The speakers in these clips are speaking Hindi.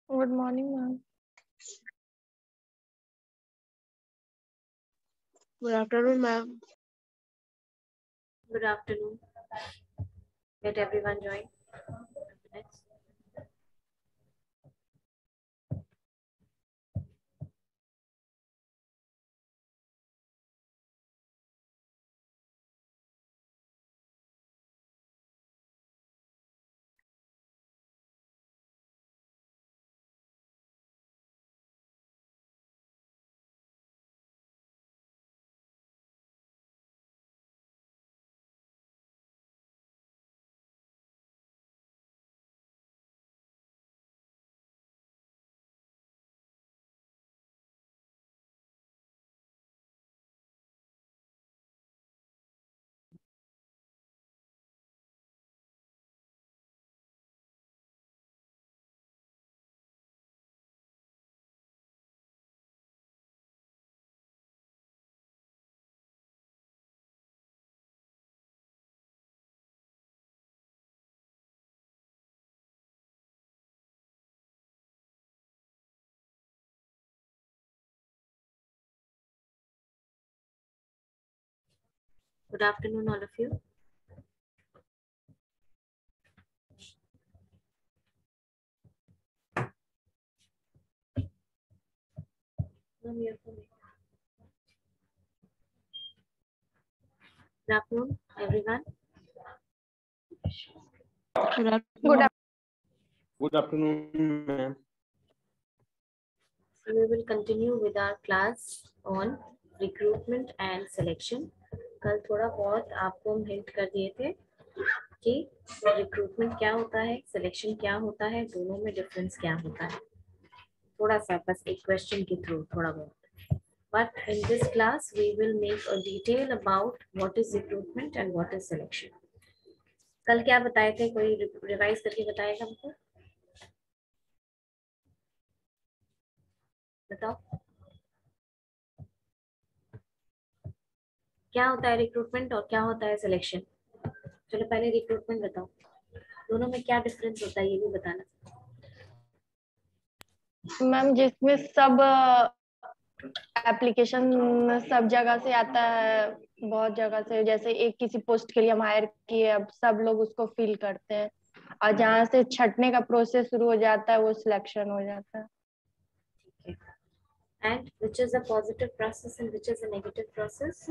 Good morning, ma'am. Good afternoon, ma'am. Good afternoon. Let everyone join. Next. Good afternoon, all of you. Good afternoon, everyone. Good Good afternoon. Good afternoon, ma'am. So we will continue with our class on recruitment and selection. कल थोड़ा बहुत आपको हम हिंट कर दिए थे कि रिक्रूटमेंट क्या होता है, सिलेक्शन क्या होता है, दोनों में डिफरेंस क्या होता है. थोड़ा सा बस एक क्वेश्चन के थ्रू थोड़ा बहुत. But in this class we will make a detail about what is recruitment and what is selection. कल क्या बताए थे, कोई रिवाइज करके बताएगा हमको? बताओ क्या होता है रिक्रूटमेंट और क्या होता है सिलेक्शन. चलो पहले रिक्रूटमेंट बताओ, दोनों में क्या डिफरेंस होता है ये भी बताना. मैम, जिसमें सब एप्लीकेशन सब जगह से आता है, बहुत जगह से. जैसे एक किसी पोस्ट के लिए हम हायर किए, अब सब लोग उसको फिल करते हैं, और जहाँ से छटने का प्रोसेस शुरू हो जाता है वो सिलेक्शन हो जाता है. And which is a positive process and which is a negative process?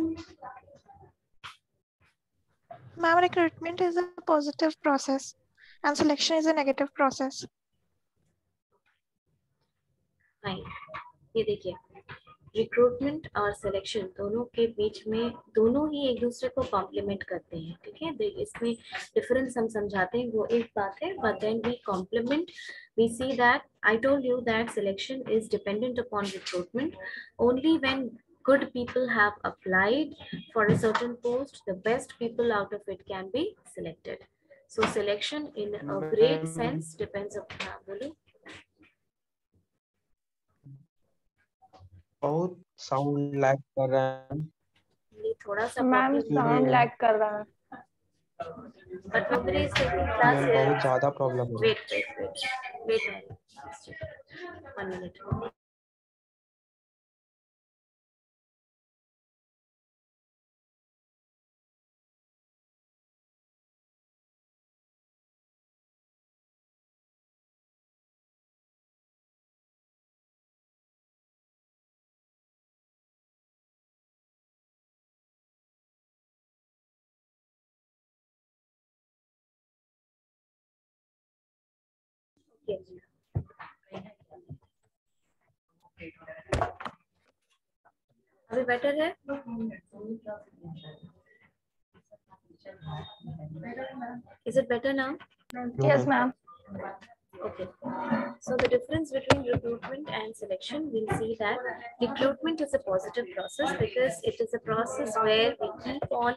Ma'am, recruitment is a positive process and selection is a negative process. Fine. ये देखिए, रिक्रूटमेंट और सिलेक्शन दोनों के बीच में दोनों ही एक दूसरे को कॉम्प्लीमेंट करते हैं. ठीक है, इसमें डिफरेंस हम समझाते हैं, वो एक बात है. But then we compliment. We see that I told you that selection is dependent upon recruitment. Only when good people have applied for a certain post, the best people out of it can be selected. So selection in a great sense depends upon. बोलो. बहुत साउंड लैग कर रहा है. ये थोड़ा सा मैम, साउंड लैग कर रहा है. But nobody is taking class ma'am here. बहुत ज्यादा प्रॉब्लम है. Wait. 1 minute. Okay. अभी बेटर है? Is it better now? Yes, ma'am. Okay. So the difference between recruitment and selection, we'll see that recruitment is a positive process because it is a process where we keep on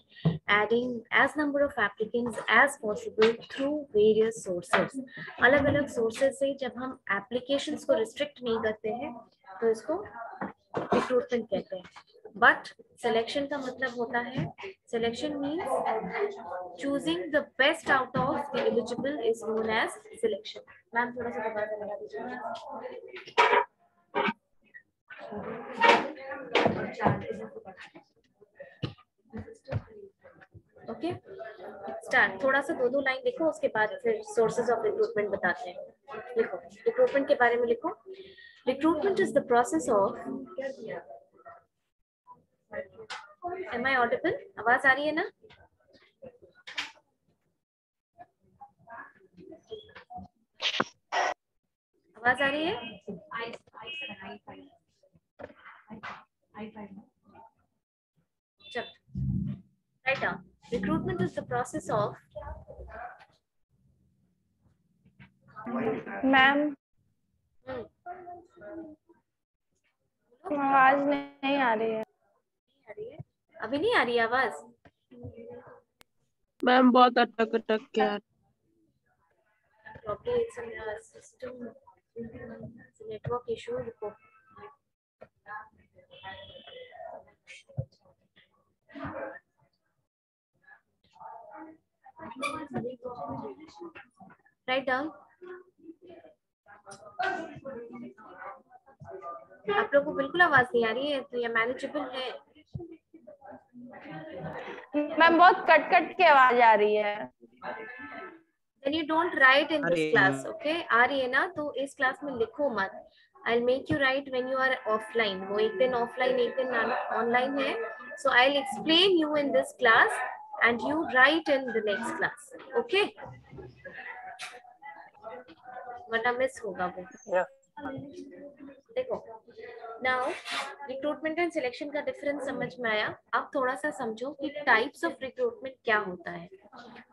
adding as number of applicants as possible through various sources. अलग-अलग sources से जब हम applications को restrict नहीं करते हैं, तो इसको recruitment कहते हैं. But selection का मतलब होता है, selection means choosing the best out of the eligible is known as selection. Ma'am थोड़ा सा दोबारा लगा दीजिए। Okay start. थोड़ा सा दो लाइन लिखो, उसके बाद फिर सोर्सेज ऑफ रिक्रूटमेंट बताते हैं। लिखो रिक्रूटमेंट के बारे में लिखो। Recruitment is the process of, am I audible? आवाज आ रही है ना? आवाज आ रही है? चल write down. Recruitment is the process of, ma'am आवाज नहीं आ रही है। अभी नहीं आ रही है आवाज? मैम बहुत अटक अटक के आ Probably it's a system, it's a network issue. रुको। Write down. आप लोगों को बिल्कुल आवाज नहीं आ रही है तो ये मैनेजेबल है? मैम बहुत कट कट के आवाज आ रही है। Then you don't write in this class, okay? आ रही है ना तो इस क्लास में लिखो मत। I'll make you write when you are offline. वो एक दिन offline एक दिन online है। So I'll explain you in this class and you write in the next class, okay? वरना मिस होगा वो। देखो नाउ रिक्रूटमेंट एंड सिलेक्शन का डिफरेंस समझ में आया। अब थोड़ा सा समझो कि टाइप्स ऑफ रिक्रूटमेंट क्या होता है।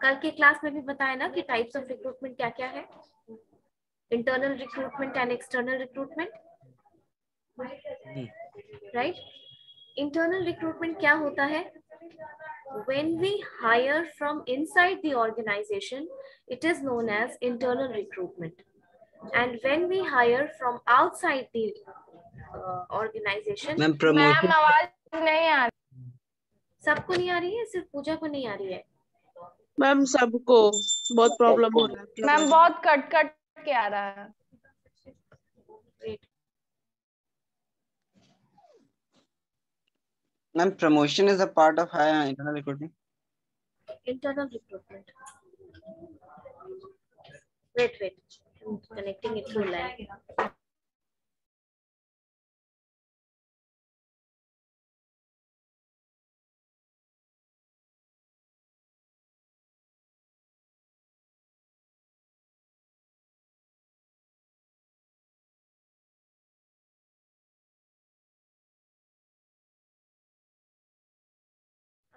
कल के क्लास में भी बताया ना कि टाइप्स ऑफ रिक्रूटमेंट क्या क्या है। Internal recruitment and external recruitment, right? Internal recruitment क्या होता है? When we hire from inside the organization, it is known as internal recruitment. And when we hire from outside the organization, ma'am आवाज नहीं आ रही। सबको नहीं आ रही है, सिर्फ पूजा को नहीं आ रही है? मैम सबको बहुत प्रॉब्लम हो रहा है। मैम बहुत कट कट के आ रहा है। Ma'am, promotion is a part of internal recruitment. Internal recruitment. Wait. I'm connecting it through line.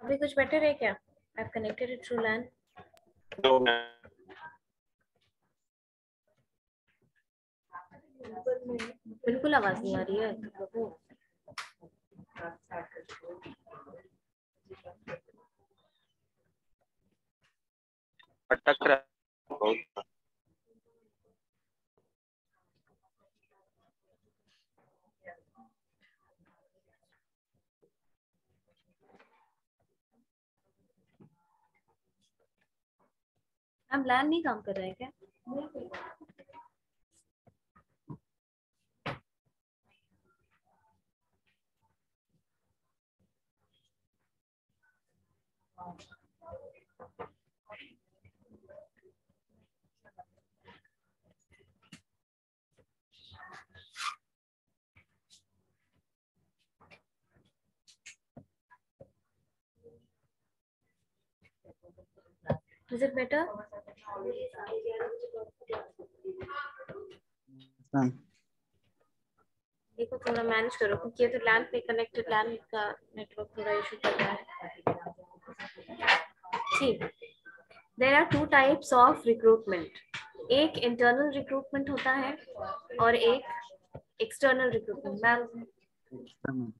अभी कुछ बेटर है क्या? I've connected it through LAN. No, बिल्कुल आवाज नहीं आ रही है। अटक रहा है बहुत। हम LAN नहीं काम कर रहे हैं क्या? Is it better? देखो थोड़ा मैनेज करो क्योंकि ये तो LAN पे कनेक्टेड, LAN का नेटवर्क थोड़ा इशू कर रहा है। ठीक, there are two types of recruitment. एक इंटरनल रिक्रूटमेंट होता है और एक external recruitment. Ma'am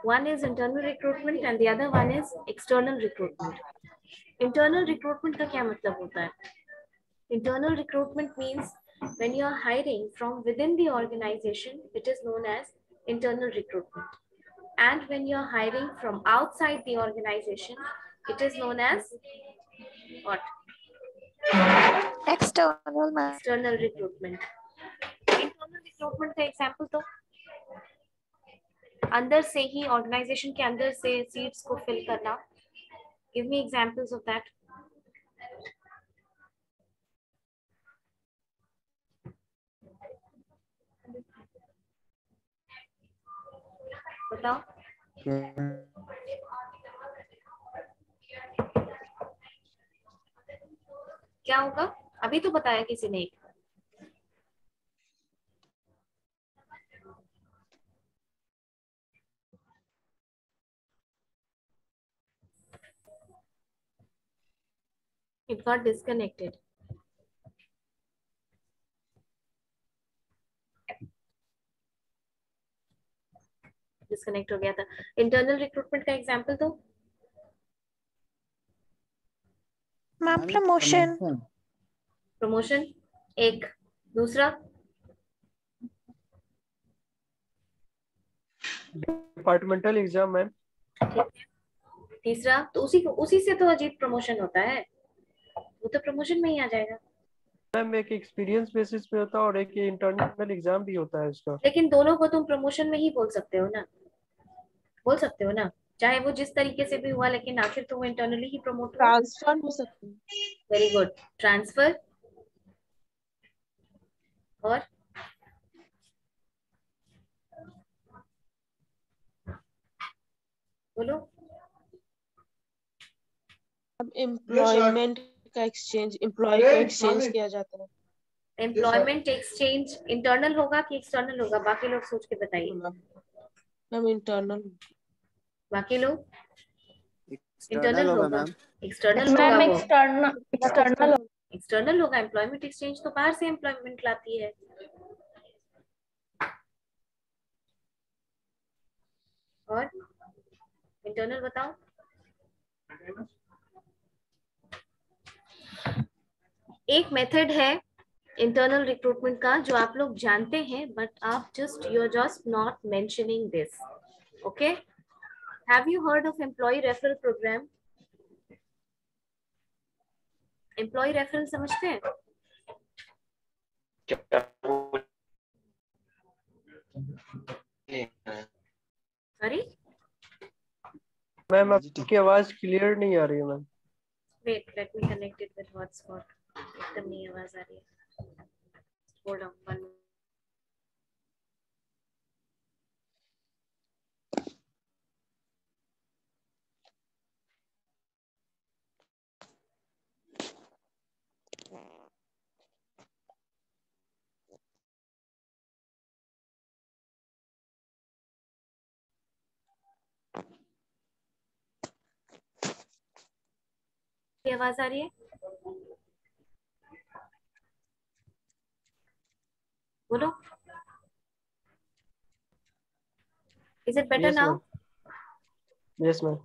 one is internal recruitment and the other one is external recruitment. Internal recruitment का क्या मतलब होता है? Internal recruitment means when you are hiring from within the organization, it is known as internal recruitment. And when you are hiring from outside the organization, it is known as what? External, ma'am. External recruitment. Internal recruitment का एग्जांपल तो अंदर से ही ऑर्गेनाइजेशन के अंदर से सीट्स को फिल करना। Give me examples of that. बताओ। क्या होगा? अभी तो बताया किसी ने। It got disconnected. डिस्कनेक्ट हो गया था। इंटरनल रिक्रूटमेंट का एग्जांपल तो Ma'am, promotion. प्रमोशन एक। दूसरा डिपार्टमेंटल एग्जाम मैम। तीसरा तो उसी से तो अजीत प्रमोशन होता है, वो तो प्रमोशन में ही आ जाएगा। मैम एक एक्सपीरियंस बेसिस पे होता है और एक इंटरनल एग्जाम भी होता है उसका। लेकिन दोनों को तुम प्रमोशन में ही बोल सकते हो ना, बोल सकते हो ना, चाहे वो जिस तरीके से भी हुआ, लेकिन आखिर तो वो इंटरनली ही प्रमोट हुआ। ट्रांसफर हो सकते हैं। Very good. ट्रांसफर और बोलो। अब एम्प्लॉयमेंट का एक्सचेंज, एम्प्लॉय का एक्सचेंज किया जाता है। एम्प्लॉयमेंट एक्सचेंज इंटरनल होगा कि एक्सटर्नल होगा? बाकी लोग सोच के बताइए। Ma'am internal. बाकी लोग एक्सटर्नल होगा होगा। मैम। एक्सटर्नल होगा मैम वो। एक्सटर्नल एक्सटर्नल होगा। एम्प्लॉयमेंट एक्सचेंज तो बाहर से एम्प्लॉयमेंट लाती है। और इंटरनल बताओ। एक मेथड है इंटरनल रिक्रूटमेंट का जो आप लोग जानते हैं, बट आप you are just not mentioning this. Okay, have you heard of employee referral program? Employee referral समझते हैं? सॉरी मैम आपकी आवाज क्लियर नहीं आ रही है ma'am. Wait, let me connect it with hotspot. एकदम नहीं आवाज आ रही है। Hold on 1 minute. आवाज आ रही है? बोलो। Is it better Yes, now? ma'am. Yes, ma'am.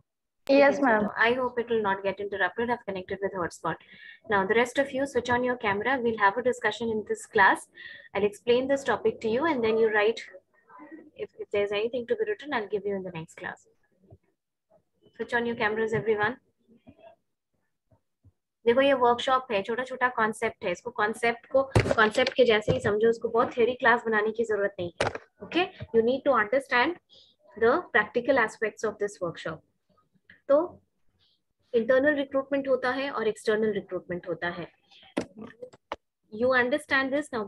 Yes, ma'am. I hope it will not get interrupted. I've connected with hotspot. Now, the rest of you switch on your camera. We'll have a discussion in this class. I'll explain this topic to you, and then you write. If there's anything to be written, I'll give you in the next class. Switch on your cameras, everyone. देखो ये वर्कशॉप है, छोटा छोटा कॉन्सेप्ट है, इसको कॉन्सेप्ट के जैसे ही समझो, उसको बहुत थ्योरी क्लास बनाने की जरूरत नहीं है। Okay, you need to understand the practical aspects of this workshop. तो इंटरनल रिक्रूटमेंट होता है और एक्सटर्नल रिक्रूटमेंट होता है। You understand this now.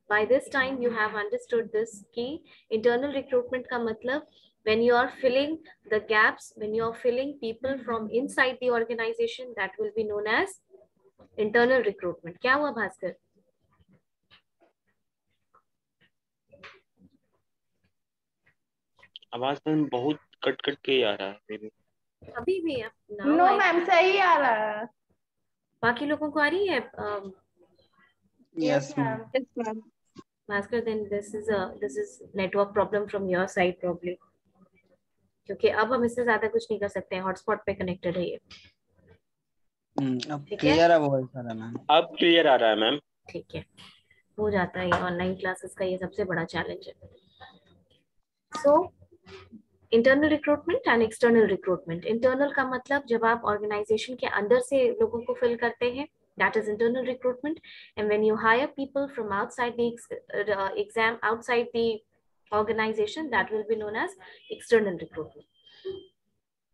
By this time you have understood this कि इंटरनल रिक्रूटमेंट का मतलब when you are filling the gaps, when you are filling people from inside the organization, that will be known as internal recruitment. क्या हुआ भास्कर? आवाज में बहुत कट कट के आ रहा है। अभी भी नो मैम सही आ रहा है। बाकी लोगों को आ रही है? Yes, ma'am. Yes, ma'am. Bhaskar, then this is network problem from your side probably, क्योंकि अब हम इससे ज्यादा कुछ नहीं कर सकते हैं। हॉटस्पॉट पे कनेक्टेड है ये। अब क्लियर है वॉइस आ रहा है मैम। अब क्लियर आ रहा है मैम। ठीक है, हो जाता है ऑनलाइन क्लासेस का, ये सबसे बड़ा चैलेंज है। So internal recruitment and external recruitment. Internal का मतलब जब आप ऑर्गेनाइजेशन के अंदर से लोगों को फिल करते हैं, That is internal recruitment. And when you hire people from outside the outside the organization, that will be known as external recruitment.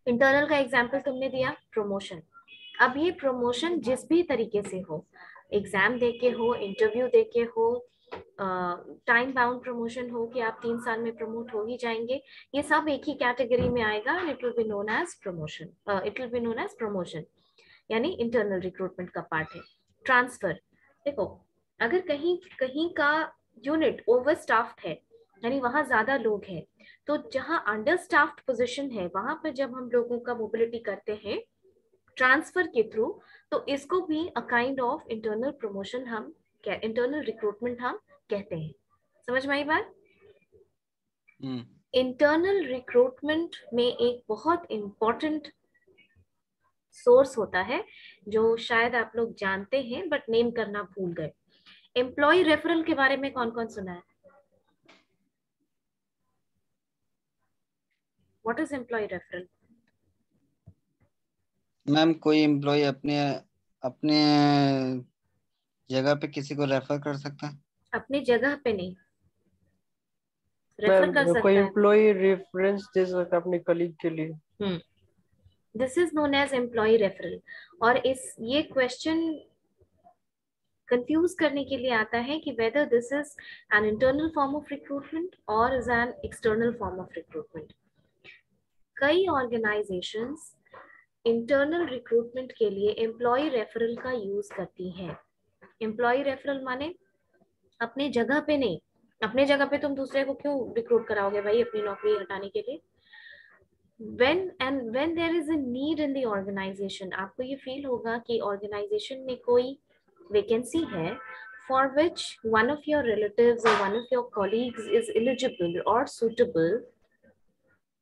Internal का एग्जाम्पल तुमने दिया प्रमोशन. अब ये प्रमोशन जिस भी तरीके से हो, एग्जाम देके हो, इंटरव्यू देके हो, टाइम बाउंड प्रमोशन हो कि आप 3 साल में प्रमोट हो ही जाएंगे, ये सब एक ही कैटेगरी में आएगा. It will be known as promotion. It will be known as promotion, यानी इंटरनल रिक्रूटमेंट का पार्ट है. ट्रांसफर, देखो अगर कहीं का यूनिट ओवर स्टाफ्ड है, यानी वहां ज्यादा लोग हैं, तो जहां अंडर स्टाफ्ड पोजीशन है वहां पर जब हम लोगों का मोबिलिटी करते हैं ट्रांसफर के थ्रू, तो इसको भी a kind of internal promotion हम इंटरनल रिक्रूटमेंट हम कहते हैं. समझ में आई बात? इंटरनल रिक्रूटमेंट में एक बहुत इंपॉर्टेंट सोर्स होता है जो शायद आप लोग जानते हैं बट नेम करना भूल गए. एम्प्लॉय रेफरल के बारे में कौन कौन सुना है? What is employee referral? Ma'am कोई एम्प्लॉय अपने अपने जगह पे किसी को रेफर कर सकता है? अपने जगह पे नहीं, रेफर कर सकता कोई है. एम्प्लॉय रेफरेंस दे सकता है अपने कलीग के लिए. This is known as employee referral. और ये क्वेश्चन कंफ्यूज करने के लिए आता है कि whether this is an internal form of recruitment or is an external form of recruitment. कई ऑर्गेनाइजेशंस इंटरनल रिक्रूटमेंट के लिए एम्प्लॉय रेफरल का यूज करती हैं. एम्प्लॉय रेफरल माने अपने जगह पे नहीं. अपने जगह पे तुम दूसरे को क्यों रिक्रूट कराओगे भाई अपनी नौकरी हटाने के लिए? when there is a need in the organization, आपको ये फील होगा कि ऑर्गेनाइजेशन में कोई वैकेंसी है for which one of your relatives or one of your colleagues is eligible or suitable,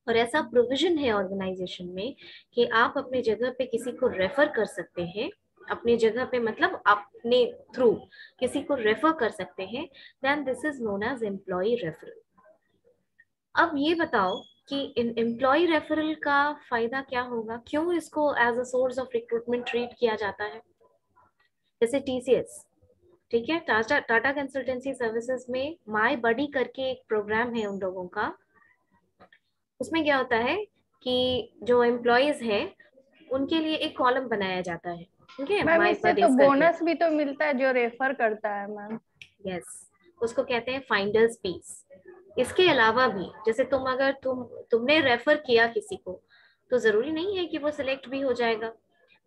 और ऐसा प्रोविजन है ऑर्गेनाइजेशन में कि आप अपने जगह पे किसी को रेफर कर सकते हैं. अपने जगह पे मतलब अपने थ्रू किसी को रेफर कर सकते हैं, then this is known as employee referral. अब ये बताओ कि इन एम्प्लॉय रेफरल का फायदा क्या होगा, क्यों इसको as a source of recruitment treat किया जाता है? जैसे टीसीएस, ठीक है, टाटा कंसल्टेंसी सर्विसेज में माय बडी करके एक प्रोग्राम है उन लोगों का. उसमें क्या होता है कि जो एम्प्लॉयज हैं उनके लिए एक कॉलम बनाया जाता है. ठीक है, मैम इससे तो बोनस भी तो मिलता है जो रेफर करता है मैम. यस, उसको कहते हैं फाइंडर्स पीस. इसके अलावा भी जैसे अगर तुमने रेफर किया किसी को, तो जरूरी नहीं है कि वो सिलेक्ट भी हो जाएगा,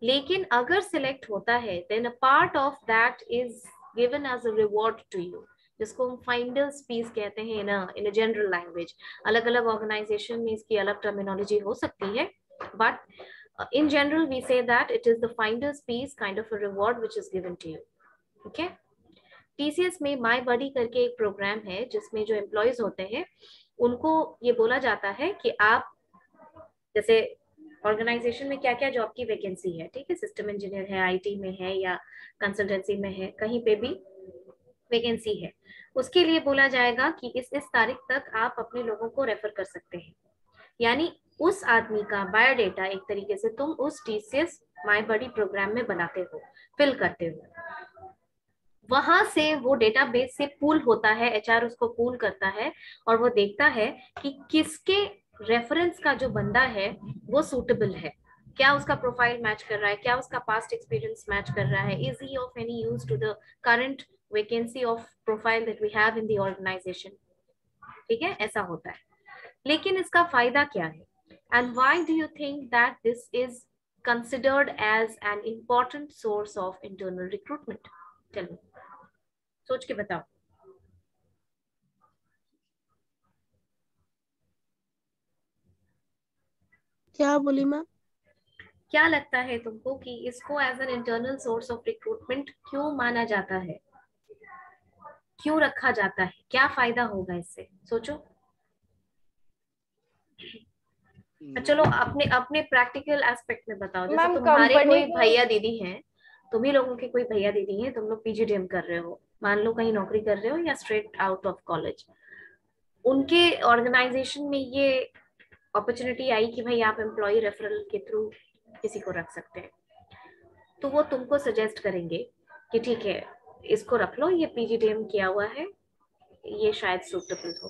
लेकिन अगर सिलेक्ट होता है then a part of that is given as a reward to you, जिसको हम फाइंडर्स पीस कहते हैं इन अ जनरल लैंग्वेज. अलग अलग ऑर्गेनाइजेशन में इसकी अलग टर्मिनोलॉजी हो सकती है, but in general we say that it is the finder's piece, kind of a reward which is given to you. Okay, TCS में माय बडी करके एक प्रोग्राम है जिसमें जो एम्प्लॉयज होते हैं उनको ये बोला जाता है कि आप जैसे ऑर्गेनाइजेशन में क्या क्या जॉब की वैकेंसी है, ठीक है, सिस्टम इंजीनियर है, आईटी में है या कंसल्टेंसी में है, कहीं पे भी वैकेंसी है, उसके लिए बोला जाएगा कि इस तारीख तक आप अपने लोगों को रेफर कर सकते हैं. यानी उस आदमी का बायोडेटा एक तरीके से तुम उस टीसीएस माय बडी प्रोग्राम में बनाते हो, फिल करते हो. वहां से वो डेटाबेस से पूल होता है, एचआर उसको पूल करता है और वो देखता है कि किसके रेफरेंस का जो बंदा है वो सूटेबल है, क्या उसका प्रोफाइल मैच कर रहा है, क्या उसका पास्ट एक्सपीरियंस मैच कर रहा है, is he of any use to the current vacancy of profile that we have in the organisation. ठीक है, ऐसा होता है. लेकिन इसका फायदा क्या है, and why do you think that this is considered as an important source of internal recruitment? Tell me, सोच के बताओ. क्या बोली मैम? क्या लगता है तुमको कि इसको as an internal source of recruitment क्यों माना जाता है, क्यों रखा जाता है, क्या फायदा होगा इससे, सोचो. चलो अपने अपने प्रैक्टिकल एस्पेक्ट में बताओ. जैसे तुम्हारे कोई भैया दीदी हैं, तुम ही लोगों के कोई भैया दीदी हैं, तुम लोग पीजीडीएम कर रहे हो, मान लो कहीं नौकरी कर रहे हो या स्ट्रेट आउट ऑफ कॉलेज, उनके ऑर्गेनाइजेशन में ये अपॉर्चुनिटी आई कि भाई आप एम्प्लॉय रेफरल के थ्रू किसी को रख सकते हैं. तो वो तुमको सजेस्ट करेंगे कि ठीक है इसको रख लो, ये PGDM किया हुआ है, ये शायद सूटेबल हो।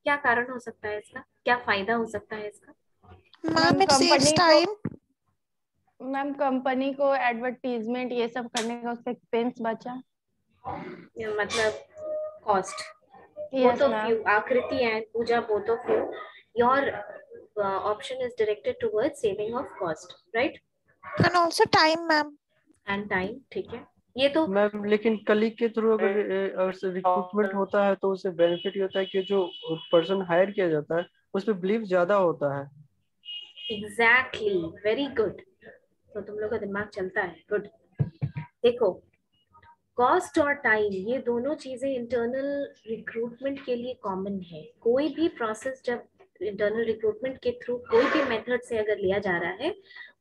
क्या कारण हो सकता है इसका, क्या फायदा हो सकता है इसका? Ma'am, it saves time. Ma'am company को एडवर्टीजमेंट ये सब करने का उसका एक्सपेंस बचा। मतलब cost, Yes, both of ma'am. you, Akriti and Pooja, both of you, your option is directed towards saving of cost, right? And also time, ma'am. And time, ठीक है। ये तो मैम लेकिन कलीग के थ्रू अगर रिक्रूटमेंट होता है तो उससे बेनिफिट ये होता है कि जो पर्सन हायर किया जाता है उस पर बिलीव ज्यादा होता है। Exactly, very good. तो तुम लोग का दिमाग चलता है, गुड। देखो कॉस्ट और टाइम ये दोनों चीजें इंटरनल रिक्रूटमेंट के लिए कॉमन है। कोई भी प्रोसेस जब इंटरनल रिक्रूटमेंट के थ्रू कोई भी मेथड से अगर लिया जा रहा है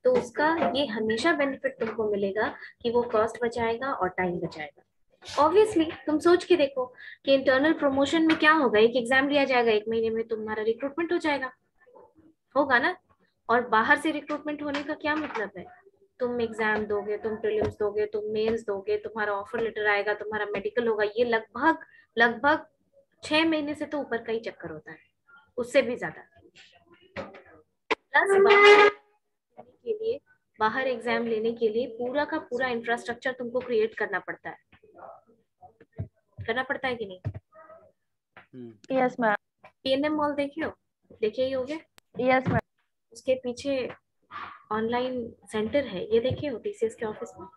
तो उसका ये हमेशा बेनिफिट तुमको मिलेगा कि वो कॉस्ट बचाएगा और टाइम बचाएगा। ऑब्वियसली तुम सोच के देखो कि इंटरनल प्रमोशन में क्या होगा, एक एग्जाम लिया जाएगा, 1 महीने में तुम्हारा रिक्रूटमेंट हो जाएगा, होगा ना। और बाहर से रिक्रूटमेंट होने का क्या मतलब है, तुम एग्जाम दोगे, तुम प्रीलिम्स दोगे, तुम मेंस दोगे, तुम्हारा ऑफर लेटर आएगा, तुम्हारा मेडिकल होगा, ये लगभग 6 महीने से तो ऊपर का ही चक्कर होता है, उससे भी ज्यादा। प्लस बाहर एग्जाम लेने के लिए पूरा का पूरा इंफ्रास्ट्रक्चर तुमको क्रिएट करना पड़ता है कि नहीं? Yes, ma'am. PNM मॉल देखे ही होगे। Yes, ma'am. उसके पीछे ऑनलाइन सेंटर है, ये देखे हो TCS के ऑफिस में?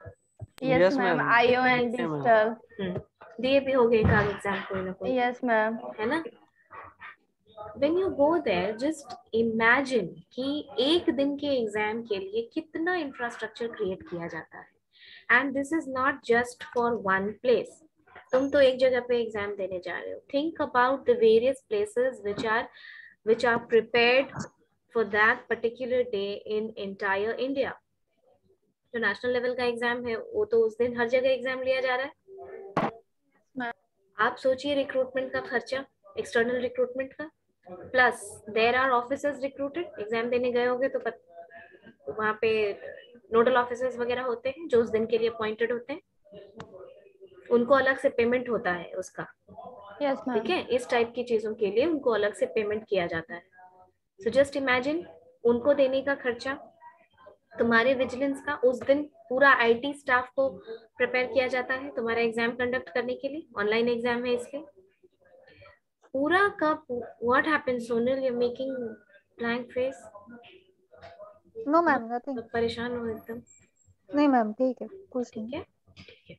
Yes, ma'am. IO and digital. दिए भी होगे एक आध एग्जाम कोई ना कोई। Yes, ma'am. है ना? When you go there, just imagine कि एक दिन के एग्जाम के लिए कितना इंफ्रास्ट्रक्चर क्रिएट किया जाता है। And this is not just for one place. तुम तो एक जगह पे एग्जाम देने जा रहे हो। Think about the various places which are prepared for that particular day in entire India. जो नेशनल लेवल का एग्जाम है वो तो उस दिन हर जगह एग्जाम लिया जा रहा है। आप सोचिए रिक्रूटमेंट का खर्चा, एक्सटर्नल रिक्रूटमेंट का, plus there are officers recruited. Exam देने गए होंगे तो वहाँ पे नोडल ऑफिसर्स वगैरह होते हैं जो उस दिन के लिए अपॉइंटेड होते हैं, उनको अलग से पेमेंट होता है उसका। Yes, ma'am. ठीक है, इस टाइप की चीजों के लिए उनको अलग से पेमेंट किया जाता है। सो जस्ट इमेजिन उनको देने का खर्चा, तुम्हारे विजिलेंस का उस दिन पूरा IT स्टाफ को प्रिपेयर किया जाता है तुम्हारा एग्जाम कंडक्ट करने के लिए, ऑनलाइन एग्जाम है इसलिए पूरा का। What happens Sonal, you making blank face? No, ma'am, nothing. तो परेशान हो एकदम? नहीं मैम, ठीक है, कुछ ठीक नहीं। है।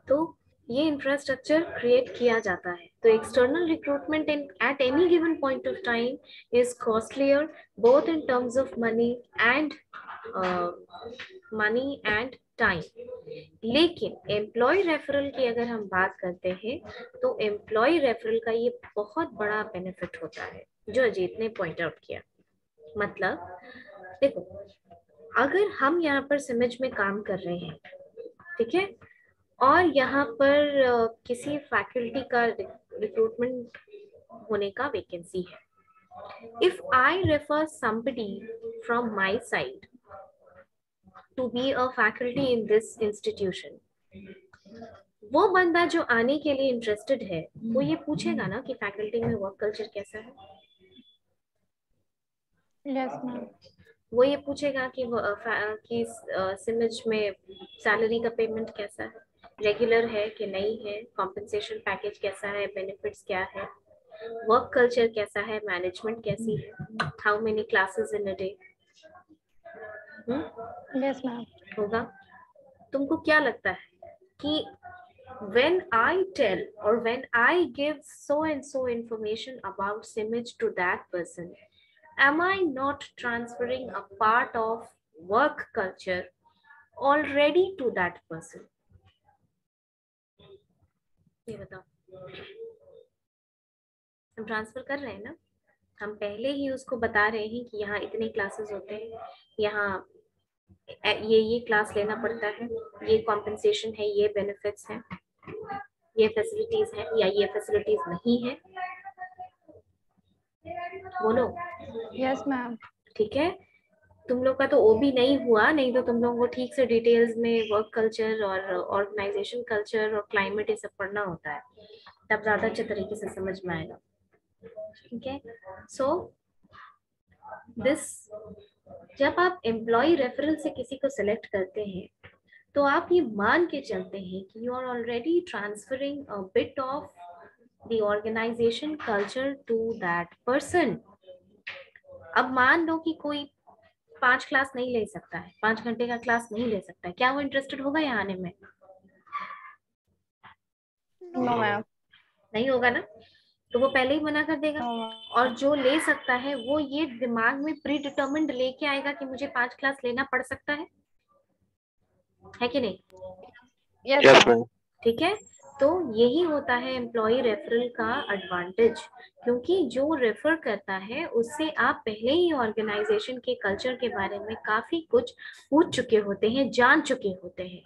तो ये इंफ्रास्ट्रक्चर क्रिएट किया जाता है। तो external recruitment at any given point of time is costlier both in terms of money and time. लेकिन एम्प्लॉय रेफरल की अगर हम बात करते हैं तो एम्प्लॉय रेफरल का ये बहुत बड़ा बेनिफिट होता है जो अजीत ने पॉइंट आउट किया। मतलब देखो, अगर हम यहाँ पर सिमिज में काम कर रहे हैं, ठीक है, और यहाँ पर किसी फैकल्टी का रिक्रूटमेंट होने का वैकेंसी है, if I refer somebody from my side to be a faculty in this institution, वो बंदा जो आने के लिए इंटरेस्टेड है वो ये पूछेगा ना कि फैकल्टी में वर्क कल्चर कैसा है। Yes, ma'am. वो ये पूछेगा कि सिमिज में सैलरी का पेमेंट कैसा है, रेगुलर है कि नहीं है, कॉम्पेंसेशन पैकेज कैसा है, बेनिफिट्स क्या है, वर्क कल्चर कैसा है, मैनेजमेंट कैसी है, how many classes in a day. Yes, ma'am. होगा। तुमको क्या लगता है कि when I tell or when I give so and so information about Simage to that person, am I not transferring a part of work culture already to that person? ये बताओ, हम ट्रांसफर कर रहे हैं ना, हम पहले ही उसको बता रहे हैं कि यहाँ इतने क्लासेस होते हैं, यहाँ ये क्लास लेना पड़ता है, ये कॉम्पेंसेशन है, ये बेनिफिट्स हैं, ये फैसिलिटीज हैं या ये फैसिलिटीज नहीं है। बोलो। Yes, ma'am. ठीक है, तुम लोग का तो ओबी नहीं हुआ, नहीं तो तुम लोगों को ठीक से डिटेल्स में वर्क कल्चर और ऑर्गेनाइजेशन कल्चर और क्लाइमेट ये सब पढ़ना होता है, तब ज्यादा अच्छे तरीके से समझ में आएगा। ठीक है, सो दिस, जब आप एम्प्लॉय रेफरल से किसी को सिलेक्ट करते हैं तो आप ये मान के चलते हैं कि you are already transferring a bit of the organisation culture to that person. अब मान लो कि कोई 5 क्लास नहीं ले सकता है, 5 घंटे का क्लास नहीं ले सकता है, क्या वो इंटरेस्टेड होगा यहाँ आने में? No ma'am. नहीं होगा ना, तो वो पहले ही मना कर देगा। और जो ले सकता है वो ये दिमाग में प्री डिटर्मिन्ड लेके आएगा कि मुझे 5 क्लास लेना पड़ सकता है कि नहीं? Yes ma'am. ठीक है, तो यही होता है एम्प्लॉय रेफरल का एडवांटेज, क्योंकि जो रेफर करता है उससे आप पहले ही ऑर्गेनाइजेशन के कल्चर के बारे में काफी कुछ पूछ चुके होते हैं, जान चुके होते हैं।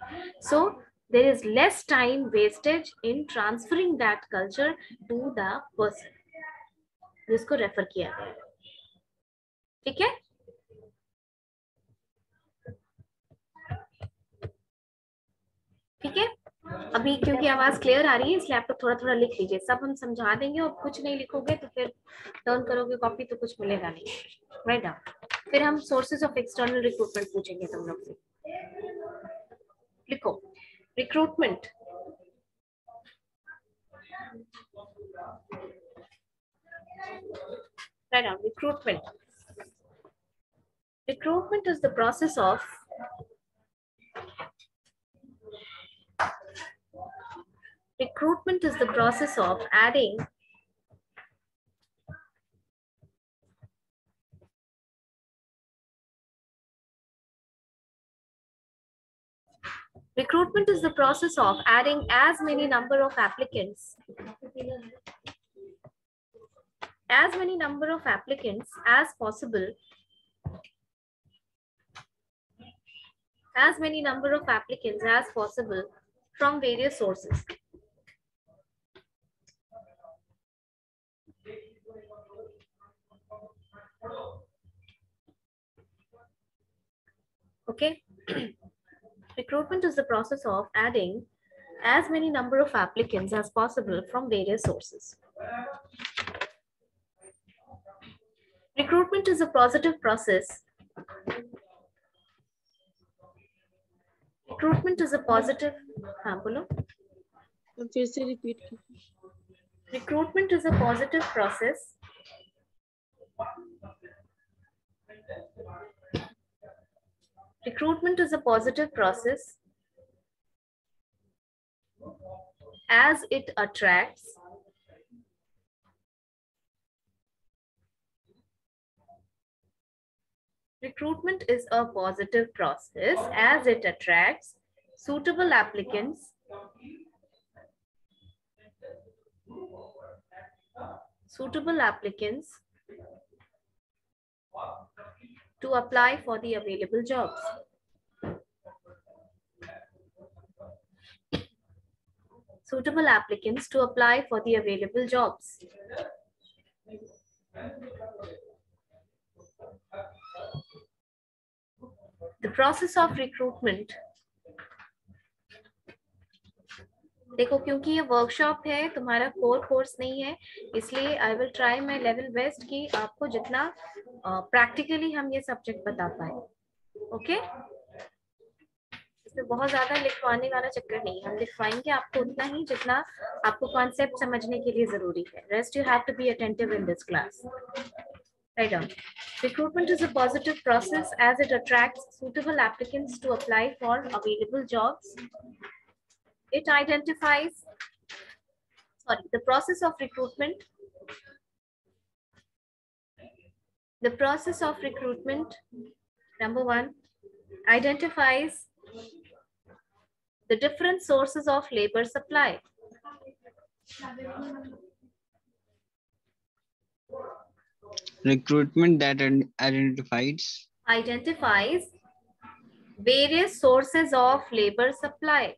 सो there is less time wastage in transferring that culture to the person जिसको रेफर किया गया। ठीक है, ठीक है। अभी क्योंकि आवाज क्लियर आ रही है इसलिए आप लोग थोड़ा थोड़ा लिख लीजिए, सब हम समझा देंगे और कुछ नहीं लिखोगे तो फिर टर्न करोगे कॉपी तो कुछ मिलेगा नहीं। Write down. फिर हम सोर्सेज ऑफ एक्सटर्नल रिक्रूटमेंट पूछेंगे तुम लोग से। लिखो recruitment, write down. Recruitment is the process of adding as many number of applicants as possible from various sources. Okay. Recruitment is the process of adding as many number of applicants as possible from various sources. Recruitment is a positive process. Recruitment is a positive, हाँ बोलो। फिर से रिपीट कीजिए। Recruitment is a positive process. Recruitment is a positive process as it attracts suitable applicants to apply for the available jobs. Suitable applicants to apply for the available jobs. The process of recruitment. देखो क्योंकि ये वर्कशॉप है, तुम्हारा कोर कोर्स नहीं है, इसलिए I will try my level best कि आपको जितना प्रैक्टिकली हम ये सब्जेक्ट बता पाए। ओके, इसमें बहुत ज्यादा लिखवाने वाला चक्कर नहीं, हम लिखवाएंगे आपको उतना ही जितना आपको कॉन्सेप्ट समझने के लिए जरूरी है। Rest you have to be attentive in this class. Right on. Recruitment is a positive process as it attracts suitable applicants to apply for available jobs. It identifies, the process of recruitment. The process of recruitment, number one, identifies the different sources of labor supply. Recruitment that identifies various sources of labor supply.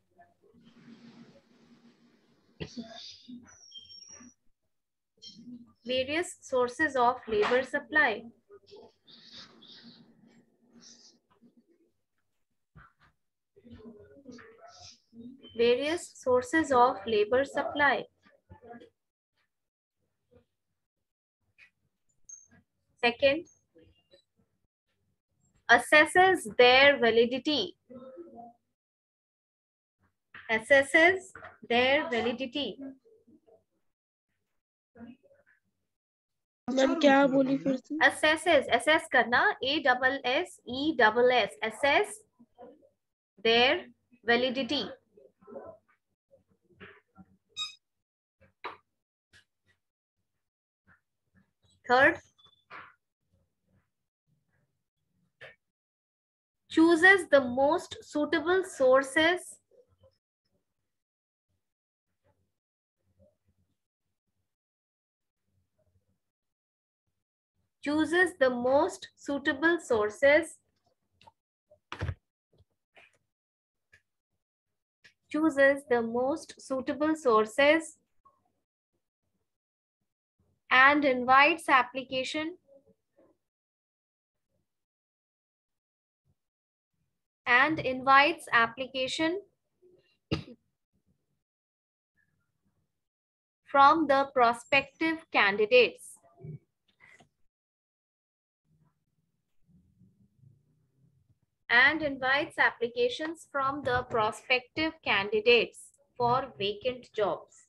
Various sources of labor supply. Various sources of labor supply. Second, assesses their validity. Assesses their validity. Ma'am क्या बोली फिर से? Assesses, assess करना, ASSESS, assess their validity. Third, chooses the most suitable sources chooses the most suitable sources and invites application from the prospective candidates. And invites applications from the prospective candidates for vacant jobs.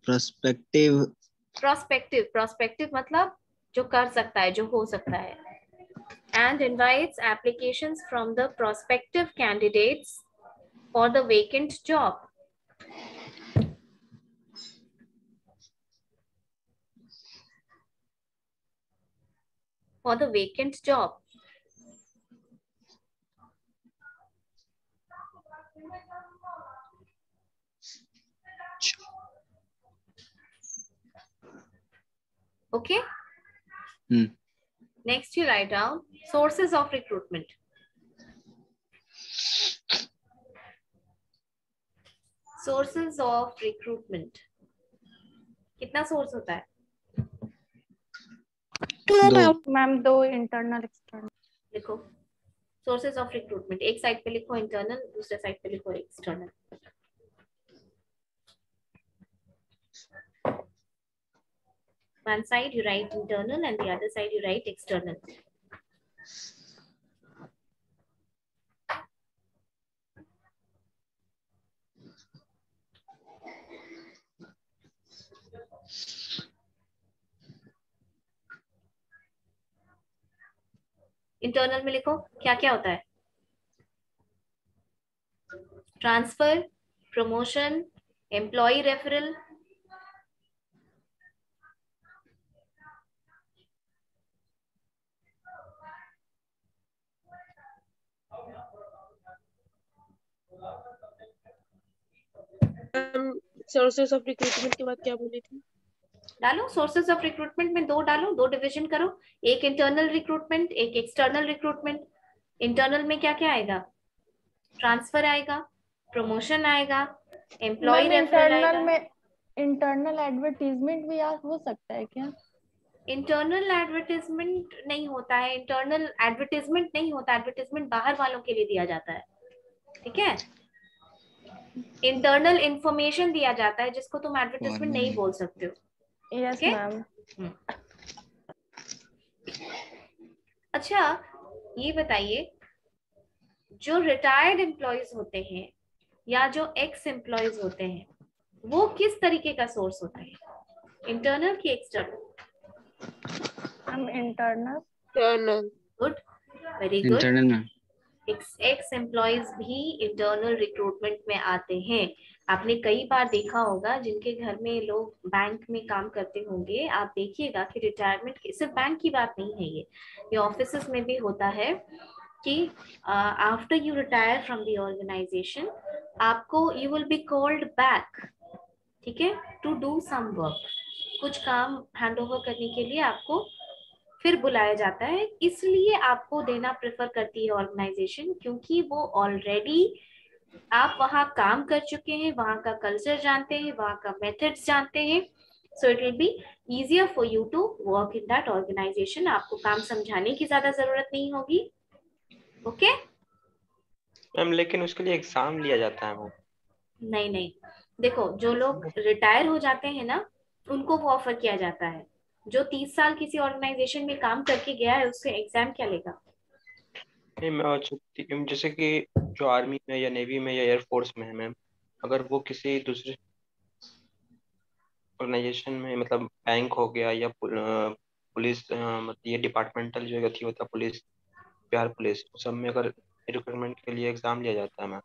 Prospective मतलब जो कर सकता है, जो हो सकता है. And invites applications from the prospective candidates for the vacant job. For the vacant job. Okay? Next you write down sources of recruitment. Sources of recruitment. कितना source होता है? Ma'am 2 internal external. लिखो sources of recruitment. एक साइड पे लिखो internal, दूसरे साइड पे लिखो external. One side you write internal and the other side you write external. Internal में लिखो क्या क्या होता है? Transfer, promotion, employee referral, sources of recruitment के बाद क्या बोली थी? डालो सोर्सेस ऑफ रिक्रूटमेंट में दो डालो, दो डिवीजन करो, एक इंटरनल रिक्रूटमेंट, एक एक्सटर्नल रिक्रूटमेंट. इंटरनल में क्या क्या आएगा? ट्रांसफर आएगा, प्रमोशन आएगा, एम्प्लॉय रेफरल आएगा. में इंटरनल एडवर्टीजमेंट भी हो सकता है क्या? इंटरनल एडवर्टाइजमेंट नहीं होता है. इंटरनल एडवर्टाइजमेंट नहीं होता, एडवर्टाइजमेंट बाहर वालों के लिए दिया जाता है. ठीक है? इंटरनल इंफॉर्मेशन दिया जाता है जिसको तुम एडवर्टाइजमेंट नहीं बोल सकते हो. Yes ma'am. अच्छा ये बताइए, जो रिटायर्ड एम्प्लॉयज होते हैं या जो एक्स एम्प्लॉयज होते हैं वो किस तरीके का सोर्स होता है? इंटरनल की एक्सटर्नल? हम internal. Good, very good. Internal में एक्स एम्प्लॉयज भी इंटरनल रिक्रूटमेंट में आते हैं. आपने कई बार देखा होगा, जिनके घर में लोग बैंक में काम करते होंगे, आप देखिएगा कि रिटायरमेंट सिर्फ बैंक की बात नहीं है, ये ऑफिसेस में भी होता है कि after you retire from the organisation आपको you will be called back, ठीक है, टू डू सम वर्क. कुछ काम हैंड ओवर करने के लिए आपको फिर बुलाया जाता है. इसलिए आपको देना प्रेफर करती है ऑर्गेनाइजेशन, क्योंकि वो ऑलरेडी आप वहाँ काम कर चुके हैं, वहाँ का कल्चर जानते हैं, वहाँ का मेथड्स जानते हैं, So it will be easier for you to work in that organization. आपको काम समझाने की ज्यादा जरूरत नहीं होगी. ओके मैम लेकिन उसके लिए एग्जाम लिया जाता है मैम. नहीं नहीं, देखो जो लोग रिटायर हो जाते हैं ना, उनको वो ऑफर किया जाता है. जो 30 साल किसी ऑर्गेनाइजेशन में काम करके गया है, उससे एग्जाम क्या लेगा? नहीं मैं जैसे कि जो आर्मी में या नेवी में या एयरफोर्स में है मैम, अगर वो किसी दूसरे ऑर्गेनाइजेशन में, मतलब बैंक हो गया या पुलिस, मतलब ये डिपार्टमेंटल जो अथी होता है, पुलिस, बिहार पुलिस, उस सब में अगर रिक्रूटमेंट के लिए एग्जाम लिया जाता है मैम.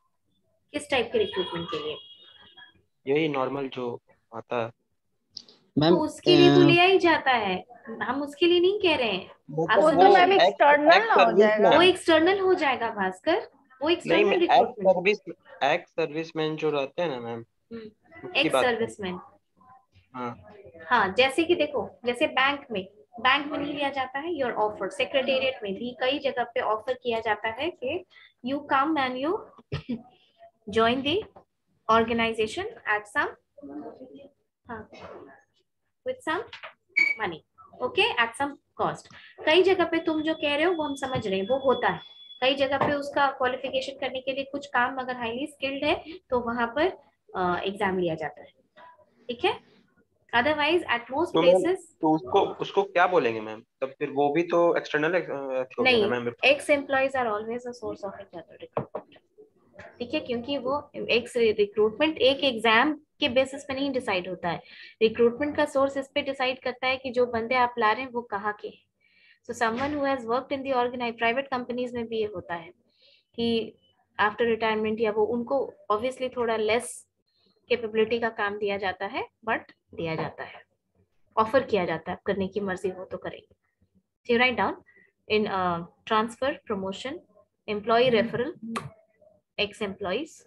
किस टाइप के रिक्रूटमेंट के लिए? यही नॉर्मल जो आता है तो मैम. उसके लिए तो लिया ही जाता है, हम उसके लिए नहीं कह रहे हैं. आप वो तो मैम एक्सटर्नल ना हो जाएगा. वो एक्सटर्नल हो जाएगा भास्कर, वो नहीं, एक्सटर्नल रिक्रूटमेंट. एक्स सर्विसमैन जो रहते हैं ना मैम, उसकी एक्स बात कर. सर्विसमैन. हाँ हाँ, जैसे कि देखो, जैसे बैंक में नहीं लिया जाता है. योर ऑफर सेक्रेटेरिएट में भी कई जगह पे ऑफर किया जाता है कि you come and you join the organization at some with some money, okay, at some cost. कई जगह पे तुम जो कह रहे हो वो हम समझ रहे हैं, वो होता है. कई जगह पे उसका क्वालिफिकेशन करने के लिए कुछ काम अगर हाईली स्किल्ड है तो वहां पर एग्जाम लिया जाता है. ठीक है, अदरवाइज एट मोस्ट तो मैम, प्लेसेस तो उसको क्या बोलेंगे मैम? तब फिर वो भी तो एक्सटर्नल हो गया ना नहीं. Ma'am. Ex employees are always a source of internal recruitment. ठीक है, क्योंकि वो एक रिक्रूटमेंट एक एग्जाम के बेसिस पे नहीं डिसाइड होता है. रिक्रूटमेंट का सोर्स इस पे डिसाइड करता है कि जो बंदे आप ला रहे हैं वो कहाँ के हैं. So someone who has worked in the organise private companies में भी ये होता है कि आफ्टर रिटायरमेंट या वो उनको ऑब्वियसली थोड़ा लेस कैपेबिलिटी का काम दिया जाता है, बट दिया जाता है, ऑफर किया जाता है. करने की मर्जी हो तो करेंगे. So write down in transfer, promotion, employee referral, ex-employees.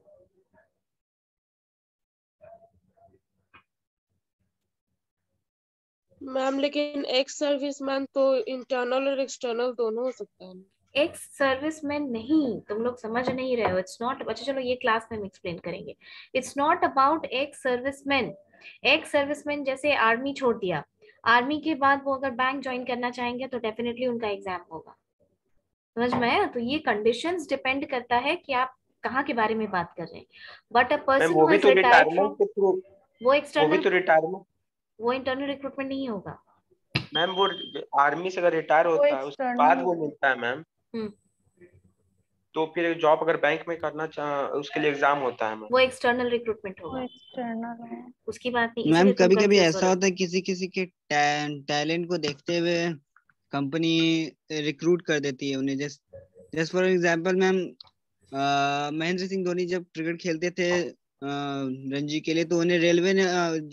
Ma'am लेकिन एक्स सर्विसमैन तो इंटरनल और एक्सटर्नल दोनों हो सकता है. एक्स सर्विसमैन नहीं, तुम लोग समझ नहीं रहे हो. इट्स नॉट, अच्छा चलो ये क्लास में हम एक्सप्लेन करेंगे. It's not about ex serviceman. Ex serviceman जैसे आर्मी छोड़ दिया, आर्मी के बाद वो अगर बैंक ज्वाइन करना चाहेंगे तो डेफिनेटली उनका एग्जाम होगा. समझ में आया? तो ये कंडीशंस डिपेंड करता है कि आप कहाँ के बारे में बात कर रहे हैं. बट अ पर्सन वो हु भी हैज तो रिटायर्ड रिटायरमेंट फ्रॉम, के थ्रू, वो वो भी एक्सटर्नल, तो रिटायरमेंट वो इंटरनल रिक्रूटमेंट नहीं होगा. मैम. वो आर्मी से अगर रिटायर वो होता है उसके बाद एक्सटर्नल वो मिलता है मैम. हम्म, तो फिर जॉब अगर बैंक में करना चाह, उसके लिए एग्जाम होता है मैम. वो एक्सटर्नल रिक्रूटमेंट वो होगा, एक्सटर्नल है. उसकी बात नहीं. मैम इसीलिए तुम कभी कभी कंफ्यूज हो ऐसा रहे हो. होता है किसी किसी के टैलेंट को देखते हुए कंपनी रिक्रूट कर देती है उन्हें. Just for example ma'am, Mahendra Singh Dhoni जब क्रिकेट खेलते थे रणजी के लिए, तो उन्हें रेलवे ने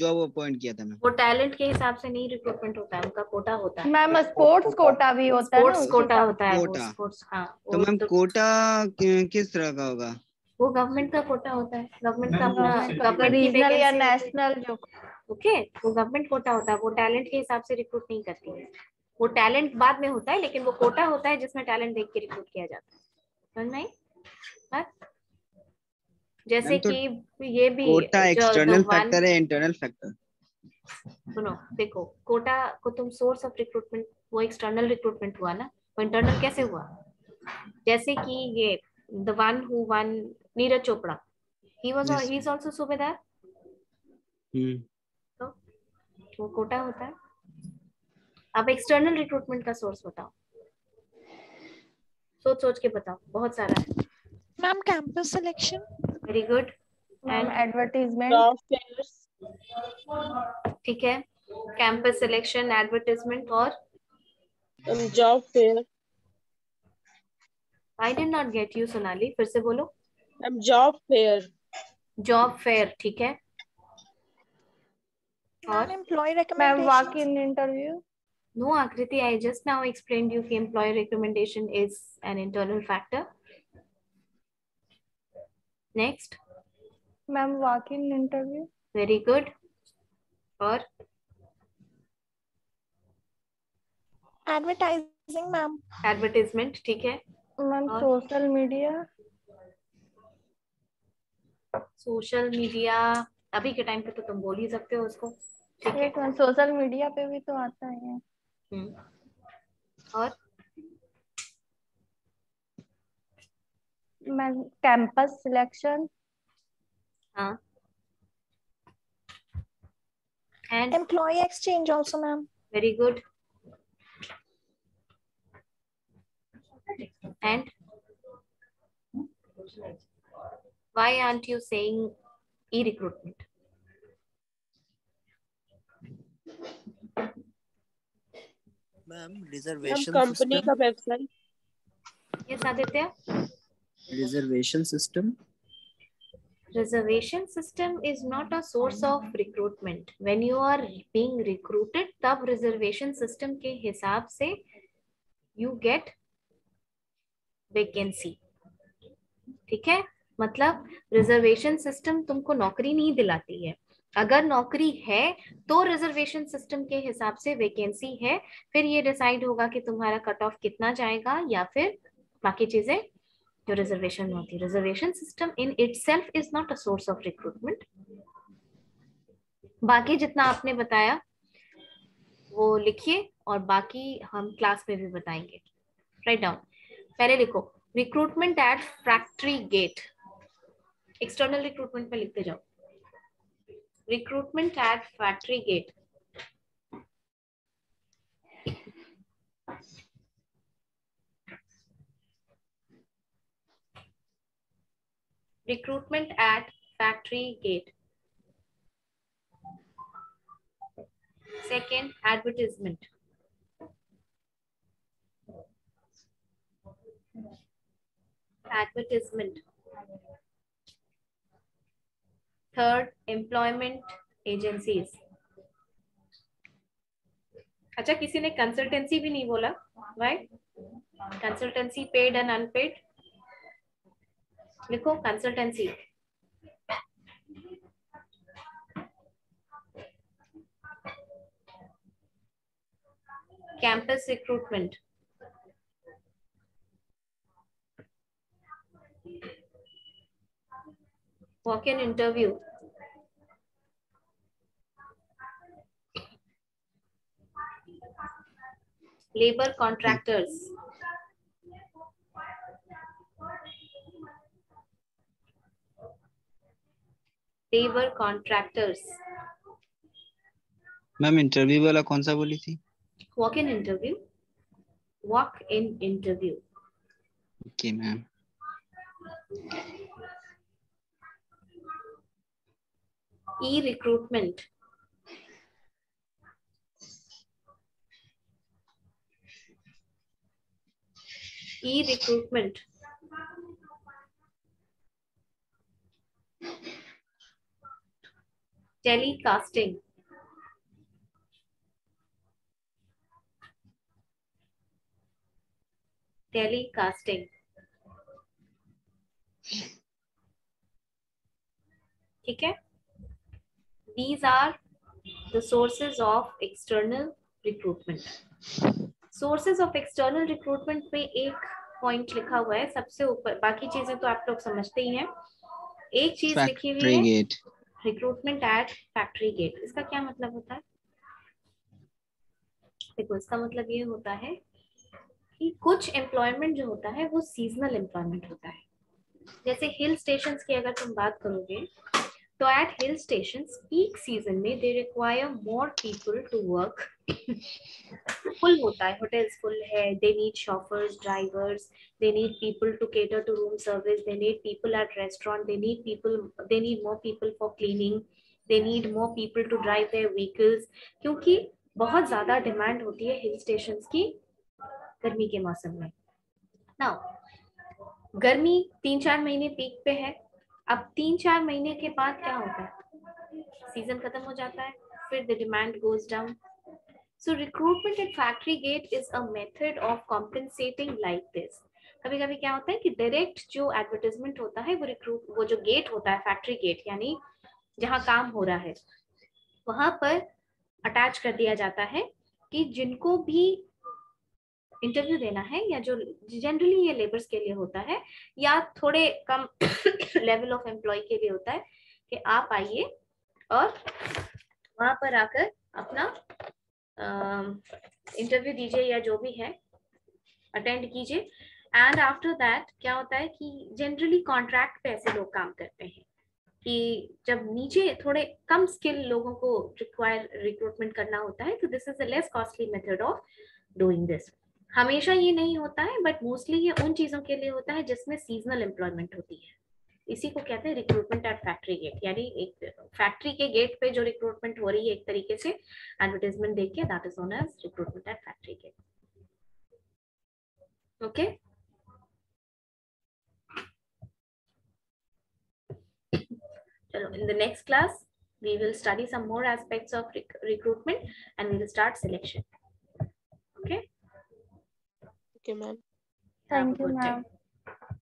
जॉब अपॉइंट किया था मैम. वो टैलेंट के हिसाब से नहीं रिक्रूटमेंट होता है, उनका कोटा होता है. मैम स्पोर्ट्स कोटा भी होता है ना, स्पोर्ट्स उसी कोटा हिसाब होता है वो. कोटा. स्पोर्ट्स, हाँ, तो वो मैम तो कोटा किस तरह का होगा? वो गवर्नमेंट का कोटा होता है. गवर्नमेंट का अपना, गवर्नमेंट का गवर्नमेंट की रीजनल या वैकेंसी. नेशनल जो. ओके, वो गवर्नमेंट कोटा होता है. वो टैलेंट के हिसाब से रिक्रूट नहीं करती है. वो टैलेंट बाद में होता है, लेकिन वो कोटा होता है जिसमें टैलेंट देख के रिक्रूट किया जाता है. समझ में आई बात? जैसे मैम तो कि ये भी कोटा जो एक्सटर्नल वन, फैक्टर है, इंटरनल फैक्टर. सुनो देखो, कोटा को तुम सोर्स ऑफ रिक्रूटमेंट, वो एक्सटर्नल रिक्रूटमेंट हुआ ना, वो इंटरनल कैसे हुआ? जैसे कि ये the one who one, Neeraj Chopra, he was, Yes. He is also सूबेदार. तो वो कोटा होता है. अब एक्सटर्नल रिक्रूटमेंट का सोर्स बताओ, सोच सोच के बताओ, बहुत सारा है. Ma'am campus selection. Very good. Ma'am and advertisement. Job fairs. ठीक है, कैंपस सिलेक्शन, एडवर्टाइजमेंट और job fair. I did not get you Sonali, फिर से बोलो. Job fair. जॉब फेयर, ठीक है. Ma'am employee ma'am recommendation. Walk in interview. No, Akriti, I just now explained you कि employer recommendation is an internal factor. Next. Ma'am walk in interview. Very good. और एडवर्टाइजिंग मैम. advertisement, ठीक है. मैम और? Social media. सोशल मीडिया अभी के टाइम पे तो तुम बोल ही सकते हो उसको. ठीक है। एक सोशल मीडिया पे भी तो आता है। और मैं कैंपस सिलेक्शन हाँ, and Employee exchange also, ma'am. Very good, and why aren't you saying e recruitment? Ma'am ma'am reservation company system, का website, yes Aditya. Reservation system Reservation system is not a source of recruitment. When you are being recruited, तब reservation system के हिसाब से you get vacancy. ठीक है, मतलब रिजर्वेशन सिस्टम तुमको नौकरी नहीं दिलाती है। अगर नौकरी है तो रिजर्वेशन सिस्टम के हिसाब से वैकेंसी है, फिर ये डिसाइड होगा कि तुम्हारा कट ऑफ कितना जाएगा या फिर बाकी चीजें जो रिजर्वेशन में होती है। Reservation system in itself is not a source of recruitment. बाकी जितना आपने बताया वो लिखिए और बाकी हम क्लास में भी बताएंगे। राइट डाउन, पहले लिखो recruitment at factory gate. External recruitment में लिखते जाओ, recruitment at factory gate. Recruitment at factory gate. Second, advertisement. Advertisement. Third, employment agencies. अच्छा, किसी ने कंसल्टेंसी भी नहीं बोला, right? Consultancy paid and unpaid, लिखो consultancy. Campus recruitment, walk in interview, labour contractors, labour contractors. Ma'am interview वाला कौन सा बोली थी? Walk in interview, walk in interview. Okay ma'am. E recruitment, e recruitment. Telecasting, telecasting. ठीक है, these are the sources of external recruitment. Sources of external recruitment पे एक पॉइंट लिखा हुआ है सबसे ऊपर, बाकी चीजें तो आप लोग समझते ही हैं। एक चीज लिखी हुई है gate, recruitment at factory gate. इसका क्या मतलब होता है? देखो, इसका मतलब ये होता है कि कुछ एम्प्लॉयमेंट जो होता है वो सीजनल एम्प्लॉयमेंट होता है। जैसे हिल स्टेशंस की अगर तुम बात करोगे तो at hill stations peak season में they require more people to work. Full होता है, होटल्स फुल है, they need chauffeurs, drivers, they need people to cater to room service, they need people at restaurant, they need more people for cleaning, they need more people to drive their vehicles, क्योंकि बहुत ज्यादा डिमांड होती है हिल स्टेशंस की गर्मी के मौसम में। नाउ गर्मी 3-4 महीने पीक पे है, अब 3-4 महीने के बाद क्या होता है? सीजन खत्म हो जाता है, फिर the demand goes down. So recruitment at factory gate is a method of compensating like this. कभी कभी क्या होता है कि डायरेक्ट जो एडवर्टाइजमेंट होता है वो जो गेट होता है फैक्ट्री गेट, यानी जहां काम हो रहा है वहां पर अटैच कर दिया जाता है कि जिनको भी इंटरव्यू देना है, या जो जनरली ये लेबर्स के लिए होता है या थोड़े कम लेवल ऑफ एम्प्लॉय के लिए होता है, कि आप आइए और वहां पर आकर अपना इंटरव्यू दीजिए या जो भी है अटेंड कीजिए। एंड आफ्टर दैट क्या होता है कि जनरली कॉन्ट्रैक्ट पे ऐसे लोग काम करते हैं कि जब नीचे थोड़े कम स्किल लोगों को रिक्रूटमेंट करना होता है, तो this is a less costly method of doing this. हमेशा ये नहीं होता है, बट मोस्टली ये उन चीजों के लिए होता है जिसमें सीजनल एम्प्लॉयमेंट होती है। इसी को कहते हैं रिक्रूटमेंट एट फैक्ट्री गेट, यानी एक फैक्ट्री के गेट पे जो रिक्रूटमेंट हो रही है एक तरीके से एडवर्टाइजमेंट देख के, that is known as recruitment at factory gate. Okay, चलो in the next class we will study some more aspects of recruitment and we will start selection. Okay, Okay, ma'am. Have a Thank you, good day. ma'am.